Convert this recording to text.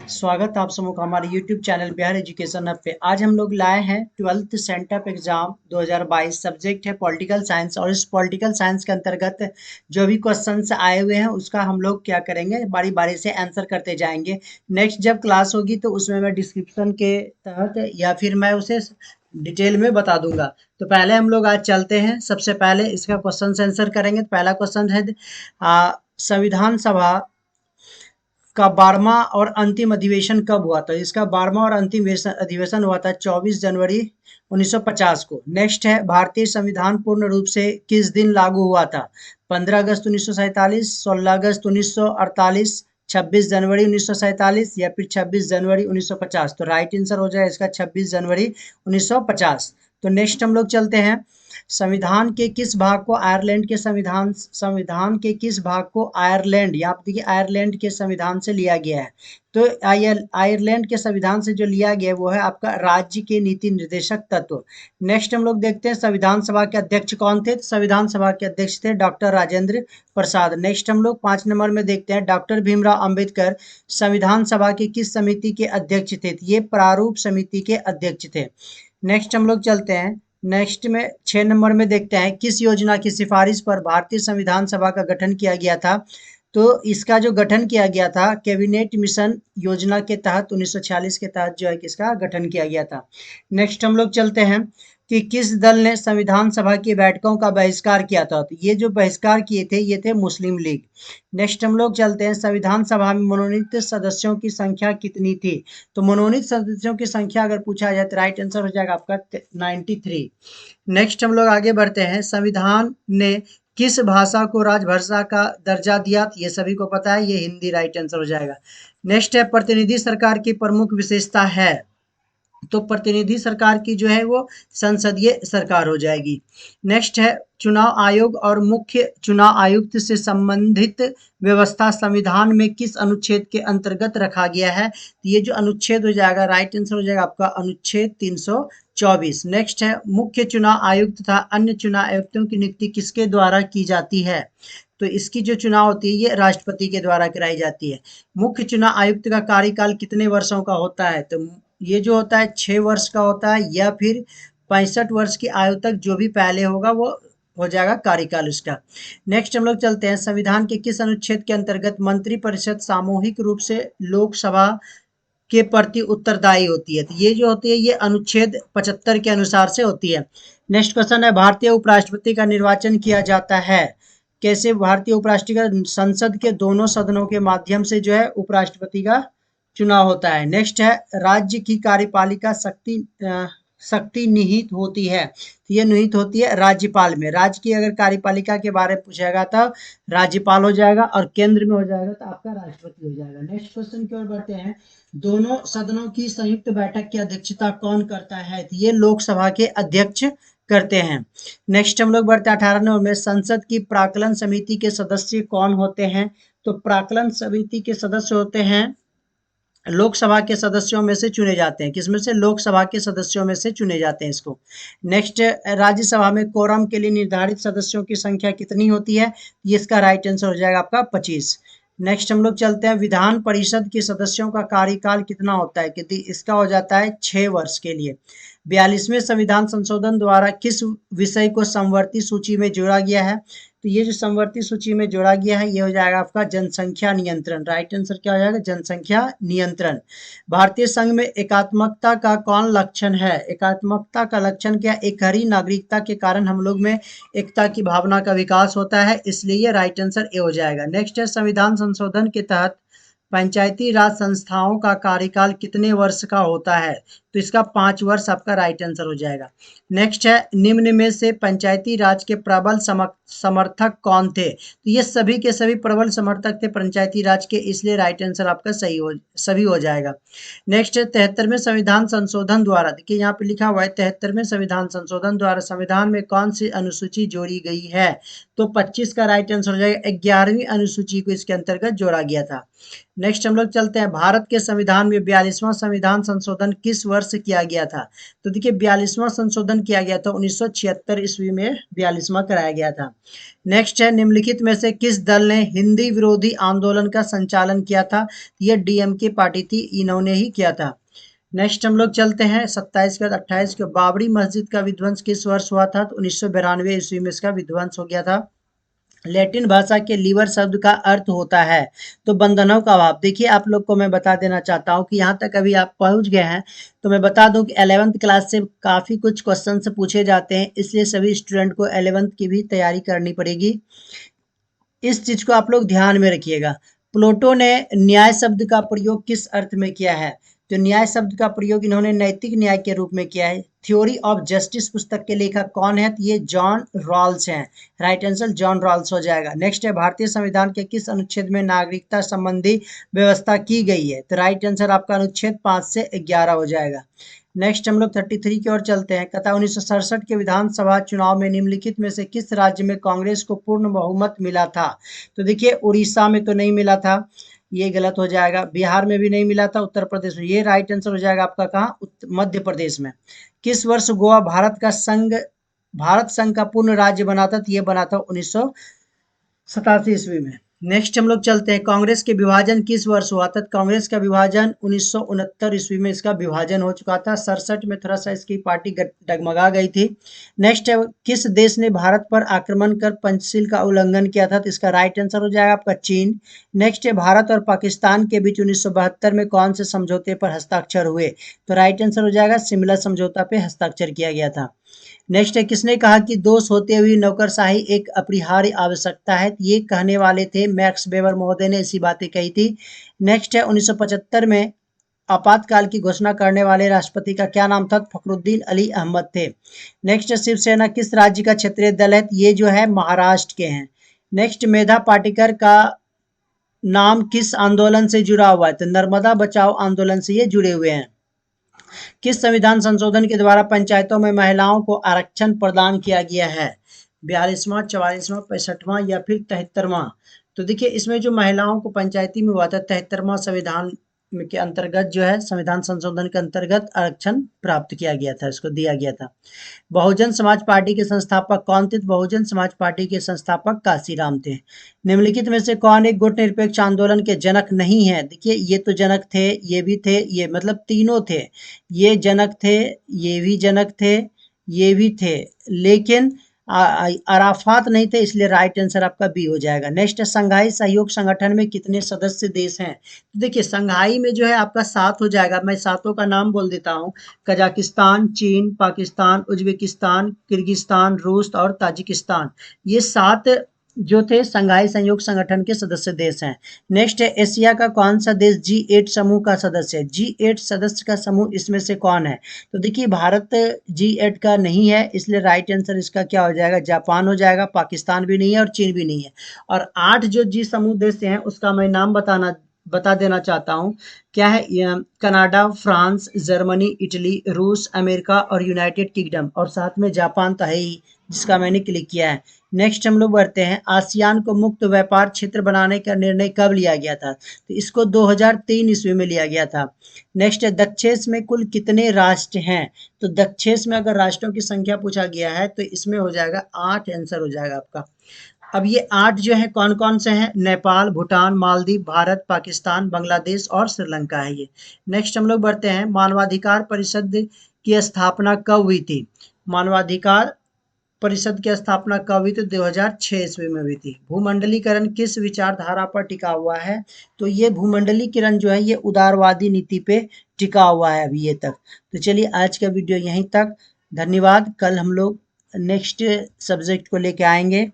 स्वागत है आप सबों का हमारे YouTube channel Bihar education hub पे। आज हम लोग लाए हैं 12th सेंटअप एग्जाम 2022। सब्जेक्ट है पॉलिटिकल साइंस और इस पॉलिटिकल साइंस के अंतर्गत जो भी क्वेश्चंस आए हुए हैं उसका हम लोग क्या करेंगे, बारी बारी से आंसर करते जाएंगे। नेक्स्ट जब क्लास होगी तो उसमें मैं डिस्क्रिप्शन के तहत या फिर मैं उसे डिटेल में बता दूंगा। तो पहले हम लोग आज चलते हैं। सबसे पहले इसका क्वेश्चन आंसर करेंगे। तो पहला क्वेश्चन है संविधान सभा का 12वां और अंतिम अधिवेशन कब हुआ था? इसका 12वां और अंतिम अधिवेशन हुआ था 24 जनवरी 1950 को। नेक्स्ट है भारतीय संविधान पूर्ण रूप से किस दिन लागू हुआ था? 15 अगस्त 1947, 16 अगस्त 1948, 26 जनवरी 1947 या फिर 26 जनवरी 1950। तो राइट आंसर हो जाए इसका 26 जनवरी 1950। तो नेक्स्ट हम लोग चलते हैं। संविधान के किस भाग को आयरलैंड के संविधान के किस भाग को आयरलैंड, यहाँ पे देखिए आयरलैंड के संविधान से लिया गया है। तो आयरलैंड के संविधान से जो लिया गया है वो है आपका राज्य के नीति निर्देशक तत्व। नेक्स्ट हम लोग देखते हैं संविधान सभा के अध्यक्ष कौन थे? संविधान सभा के अध्यक्ष थे डॉक्टर राजेंद्र प्रसाद। नेक्स्ट हम लोग 5 नंबर में देखते हैं डॉक्टर भीमराव अंबेडकर संविधान सभा की किस समिति के अध्यक्ष थे? ये प्रारूप समिति के अध्यक्ष थे। नेक्स्ट हम लोग चलते हैं। नेक्स्ट में 6 नंबर में देखते हैं किस योजना की सिफारिश पर भारतीय संविधान सभा का गठन किया गया था? तो इसका जो गठन किया गया था कैबिनेट मिशन योजना के तहत 1946 के तहत जो है किसका गठन किया गया था। नेक्स्ट हम लोग चलते हैं कि किस दल ने संविधान सभा की बैठकों का बहिष्कार किया था? तो ये जो बहिष्कार किए थे ये थे मुस्लिम लीग। नेक्स्ट हम लोग चलते हैं संविधान सभा में मनोनीत सदस्यों की संख्या कितनी थी? तो मनोनीत सदस्यों की संख्या अगर पूछा जाए तो राइट आंसर हो जाएगा आपका 93। नेक्स्ट हम लोग आगे बढ़ते हैं। संविधान ने किस भाषा को राजभाषा का दर्जा दिया? ये सभी को पता है, ये हिंदी राइट आंसर हो जाएगा। नेक्स्ट है प्रतिनिधि सरकार की प्रमुख विशेषता है? तो प्रतिनिधि सरकार की जो है वो संसदीय सरकार हो जाएगी। नेक्स्ट है चुनाव आयोग और मुख्य चुनाव आयुक्त से संबंधित व्यवस्था संविधान में किस अनुच्छेद के अंतर्गत रखा गया है? तो ये जो अनुच्छेद हो जाएगा राइट आंसर हो जाएगा आपका अनुच्छेद 324। नेक्स्ट है मुख्य चुनाव आयुक्त तथा अन्य चुनाव आयुक्तों की नियुक्ति किसके द्वारा की जाती है? तो इसकी जो चुनाव होती है ये राष्ट्रपति के द्वारा कराई जाती है। मुख्य चुनाव आयुक्त का कार्यकाल कितने वर्षों का होता है? तो ये जो होता है 6 वर्ष का होता है या फिर 65 वर्ष की आयु तक जो भी पहले होगा वो हो जाएगा कार्यकाल उसका। नेक्स्ट हम लोग चलते हैं संविधान के किस अनुच्छेद के अंतर्गत मंत्रिपरिषद सामूहिक रूप से लोकसभा के प्रति उत्तरदायी होती है? तो ये जो होती है ये अनुच्छेद 75 के अनुसार से होती है। नेक्स्ट क्वेश्चन है भारतीय उपराष्ट्रपति का निर्वाचन किया जाता है कैसे? भारतीय उपराष्ट्रपति का संसद के दोनों सदनों के माध्यम से जो है उपराष्ट्रपति का चुनाव होता है। नेक्स्ट है राज्य की कार्यपालिका शक्ति निहित होती है? तो ये निहित होती है राज्यपाल में। राज्य की अगर कार्यपालिका के बारे में पूछेगा तो राज्यपाल हो जाएगा और केंद्र में हो जाएगा तो आपका राष्ट्रपति हो जाएगा। नेक्स्ट क्वेश्चन की ओर बढ़ते हैं। दोनों सदनों की संयुक्त बैठक की अध्यक्षता कौन करता है? तो ये लोकसभा के अध्यक्ष करते हैं। नेक्स्ट हम लोग बढ़ते हैं 18 नंबर में संसद की प्राक्कलन समिति के सदस्य कौन होते हैं? तो प्राक्कलन समिति के सदस्य होते हैं लोकसभा के सदस्यों में से चुने जाते हैं। किसमें से? लोकसभा के सदस्यों में से चुने जाते हैं इसको। नेक्स्ट राज्यसभा में कोरम के लिए निर्धारित सदस्यों की संख्या कितनी होती है? ये इसका राइट आंसर हो जाएगा आपका 25। नेक्स्ट हम लोग चलते हैं विधान परिषद के सदस्यों का कार्यकाल कितना होता है? कि इसका हो जाता है 6 वर्ष के लिए। 42वें संविधान संशोधन द्वारा किस विषय को समवर्ती सूची में जोड़ा गया है? तो ये जो समवर्ती सूची में जोड़ा गया है ये हो जाएगा आपका जनसंख्या नियंत्रण। राइट आंसर क्या हो जाएगा? जनसंख्या नियंत्रण। भारतीय संघ में एकात्मकता का कौन लक्षण है? एकात्मकता का लक्षण क्या? एकहरी नागरिकता के कारण हम लोग में एकता की भावना का विकास होता है, इसलिए राइट आंसर ए हो जाएगा। नेक्स्ट है संविधान संशोधन के तहत पंचायती राज संस्थाओं का कार्यकाल कितने वर्ष का होता है? तो इसका 5 वर्ष आपका राइट आंसर हो जाएगा। नेक्स्ट है निम्न में से पंचायती राज के प्रबल समर्थक कौन थे? तो ये सभी के सभी प्रबल समर्थक थे पंचायती राज के, इसलिए राइट आंसर आपका सभी हो जाएगा। नेक्स्ट है 73वें संविधान संशोधन द्वारा, देखिए यहाँ पे लिखा हुआ है 73वें संविधान संशोधन द्वारा संविधान में कौन सी अनुसूची जोड़ी गई है? तो 25 का राइट आंसर हो जाएगा। 11वीं अनुसूची को इसके अंतर्गत जोड़ा गया था। नेक्स्ट हम लोग चलते हैं भारत के संविधान में 42वां संविधान संशोधन किस वर्ष वर्ष किया गया था? तो देखिए 42वां संशोधन किया गया था 1976 ईस्वी में 42वां कराया गया था। नेक्स्ट है, निम्नलिखित में से किस दल ने हिंदी विरोधी आंदोलन का संचालन किया था? ये डीएमके पार्टी थी, इन्होंने ही किया था। नेक्स्ट हम लोग चलते हैं 27 के बाद 28 के, बाबरी मस्जिद का विध्वंस किस वर्ष हुआ था? तो 1992 ईस्वी में इसका विध्वंस हो गया था। लैटिन भाषा के लीवर शब्द का अर्थ होता है तो बंधनों का अभाव। देखिए आप लोग को मैं बता देना चाहता हूँ कि यहाँ तक अभी आप पहुँच गए हैं तो मैं बता दूं कि 11th क्लास से काफ़ी कुछ क्वेश्चन पूछे जाते हैं, इसलिए सभी स्टूडेंट को 11th की भी तैयारी करनी पड़ेगी। इस चीज को आप लोग ध्यान में रखिएगा। प्लेटो ने न्याय शब्द का प्रयोग किस अर्थ में किया है? तो न्याय शब्द का प्रयोग इन्होंने नैतिक न्याय के रूप में किया है। थ्योरी ऑफ जस्टिस पुस्तक के लेखक कौन है? तो ये जॉन रॉल्स हैं। राइट आंसर जॉन रॉल्स हो जाएगा। नेक्स्ट है, भारतीय संविधान के किस अनुच्छेद में नागरिकता संबंधी व्यवस्था की गई है? तो राइट आंसर आपका अनुच्छेद 5 से 11 हो जाएगा। नेक्स्ट हम लोग 33 की ओर चलते हैं। कथा 1967 के विधानसभा चुनाव में निम्नलिखित में से किस राज्य में कांग्रेस को पूर्ण बहुमत मिला था? तो देखिए उड़ीसा में तो नहीं मिला था, ये गलत हो जाएगा। बिहार में भी नहीं मिला था, उत्तर प्रदेश में। ये राइट आंसर हो जाएगा आपका कहाँ? मध्य प्रदेश में। किस वर्ष गोवा भारत संघ का पूर्ण राज्य बना था? तो ये बना था 1987 ईस्वी में। नेक्स्ट हम लोग चलते हैं, कांग्रेस के विभाजन किस वर्ष हुआ था? कांग्रेस का विभाजन 1969 ईस्वी में इसका विभाजन हो चुका था। 67 में थोड़ा सा इसकी पार्टी डगमगा गई थी। नेक्स्ट है, किस देश ने भारत पर आक्रमण कर पंचशील का उल्लंघन किया था? तो इसका राइट आंसर हो जाएगा आपका चीन। नेक्स्ट है, भारत और पाकिस्तान के बीच 1972 में कौन से समझौते पर हस्ताक्षर हुए? तो राइट आंसर हो जाएगा शिमला समझौता पे हस्ताक्षर किया गया था। नेक्स्ट है, किसने कहा कि दोष होते हुए नौकरशाही एक अपरिहार्य आवश्यकता है? ये कहने वाले थे मैक्स वेबर महोदय ने ऐसी बातें कही थी। नेक्स्ट है, 1975 में आपातकाल की घोषणा करने वाले राष्ट्रपति का क्या नाम था? फखरुद्दीन अली अहमद थे। नेक्स्ट है, शिवसेना किस राज्य का क्षेत्रीय दल है? ये जो है महाराष्ट्र के हैं। नेक्स्ट, मेधा पाटेकर का नाम किस आंदोलन से जुड़ा हुआ है? तो नर्मदा बचाओ आंदोलन से ये जुड़े हुए हैं। किस संविधान संशोधन के द्वारा पंचायतों में महिलाओं को आरक्षण प्रदान किया गया है? 42वां, 44वां, 65वां या फिर 73वां? तो देखिए इसमें जो महिलाओं को पंचायती में हुआ था 73वां संविधान के अंतर्गत जो है संविधान संशोधन के अंतर्गत आरक्षण प्राप्त किया गया था, इसको दिया गया था। बहुजन समाज पार्टी के संस्थापक कौन थे? बहुजन समाज पार्टी के संस्थापक काशीराम थे। निम्नलिखित में से कौन एक गुट निरपेक्ष आंदोलन के जनक नहीं है? देखिए ये तो जनक थे, ये भी थे, ये मतलब तीनों थे। ये जनक थे, ये भी जनक थे, ये भी थे, लेकिन अराफात नहीं थे, इसलिए राइट आंसर आपका बी हो जाएगा। नेक्स्ट है, संघाई सहयोग संगठन में कितने सदस्य देश हैं? तो देखिए संघाई में जो है आपका 7 हो जाएगा। मैं सातों का नाम बोल देता हूँ। कजाकिस्तान, चीन, पाकिस्तान, उज्बेकिस्तान, किर्गिस्तान, रूस और ताजिकिस्तान। ये 7 जो थे संघाई सहयोग संगठन के सदस्य देश हैं। नेक्स्ट है, एशिया का कौन सा देश G8 समूह का सदस्य है? G8 सदस्य का समूह इसमें से कौन है? तो देखिए भारत G8 का नहीं है, इसलिए राइट आंसर इसका क्या हो जाएगा? जापान हो जाएगा। पाकिस्तान भी नहीं है और चीन भी नहीं है। और 8 जो जी समूह देश हैं उसका मैं नाम बता देना चाहता हूँ। क्या है? कनाडा, फ्रांस, जर्मनी, इटली, रूस, अमेरिका और यूनाइटेड किंगडम, और साथ में जापान तो है ही जिसका मैंने क्लिक किया है। नेक्स्ट हम लोग बढ़ते हैं, आसियान को मुक्त व्यापार क्षेत्र बनाने का निर्णय कब लिया गया था? तो इसको 2003 ईस्वी में लिया गया था। नेक्स्ट है, दक्षेश में कुल कितने राष्ट्र हैं? तो दक्षेश में अगर राष्ट्रों की संख्या पूछा गया है तो इसमें हो जाएगा 8 आंसर हो जाएगा आपका। अब ये 8 जो है कौन कौन से हैं? नेपाल, भूटान, मालदीव, भारत, पाकिस्तान, बांग्लादेश और श्रीलंका है ये। नेक्स्ट हम लोग बढ़ते हैं, मानवाधिकार परिषद की स्थापना कब हुई थी? मानवाधिकार परिषद की स्थापना कब हुई? तो 2006 ईस्वी में हुई थी। भूमंडलीकरण किस विचारधारा पर टिका हुआ है? तो ये भूमंडलीकरण जो है ये उदारवादी नीति पे टिका हुआ है अभी ये तक। तो चलिए आज का वीडियो यहीं तक। धन्यवाद। कल हम लोग नेक्स्ट सब्जेक्ट को लेके आएंगे।